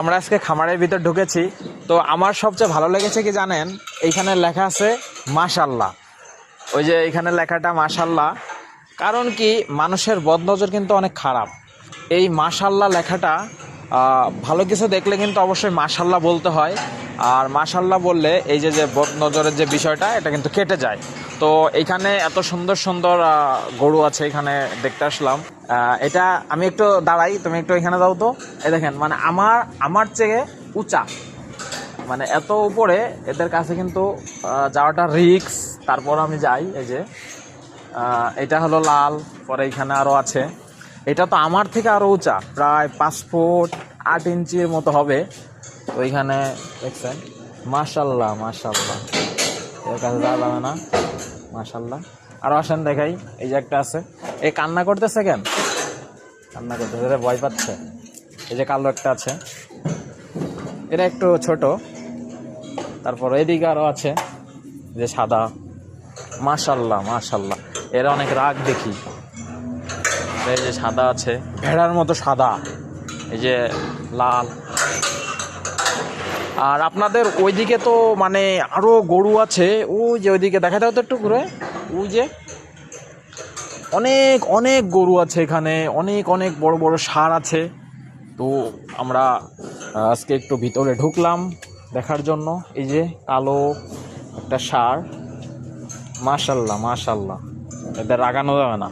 আমরা আজকে খামারের ভিতর ঢুকেছি। তো আমার সবচেয়ে ভালো লেগেছে কি জানেন, এইখানে লেখা আছে মাশাল্লাহ। ওই যে এইখানে লেখাটা মাশাল্লাহ, কারণ কি মানুষের বদনজর কিন্তু অনেক খারাপ। এই মাশাল্লাহ লেখাটা ভালো কিছু দেখলে কিন্তু অবশ্যই মাশাল্লাহ বলতে হয়। আর মাশাল্লাহ বললে এই যে যে বদনজরের যে বিষয়টা এটা কিন্তু কেটে যায়। তো এইখানে এত সুন্দর সুন্দর গরু আছে, এখানে দেখতে আসলাম। এটা আমি একটু দাঁড়াই, তুমি একটু এখানে যাও তো। এই দেখেন, মানে আমার চেয়ে উঁচা, মানে এত উপরে এদের কাছে কিন্তু যাওয়াটা রিক্স। তারপর আমি যাই। এই যে এটা হলো লাল, পরে এখানে আরও আছে। এটা তো আমার থেকে আরও উঁচা, প্রায় 5 ফুট 8 ইঞ্চির মতো হবে। তো এইখানে দেখছেন মাশাল্লাহ মাশাল্লাহ, এর কাছে যাওয়া যাবে না। মাশাল্লাহ, আরও আসেন দেখাই। এই যে একটা আছে, এই কান্না করতেছে কেন? কান্না করতেছে, ভয় পাচ্ছে। এই যে কালো একটা আছে, এটা একটু ছোট। তারপর এদিকে আরও আছে যে সাদা। মাশাল্লাহ মাশাল্লাহ, এরা অনেক রাগ দেখি। এই যে সাদা আছে, ভেড়ার মতো সাদা। এই যে লাল। আর আপনাদের ওইদিকে তো মানে আরও গরু আছে, ওই যে ওইদিকে দেখা দাও তো একটু ঘুরে। ওই যে অনেক অনেক গরু আছে এখানে, অনেক অনেক বড় বড় ষাঁড় আছে। তো আমরা আজকে একটু ভিতরে ঢুকলাম দেখার জন্য। এই যে কালো একটা ষাঁড়, মাশাল্লাহ মাশাল্লাহ, এদের রাগানো যাবে না।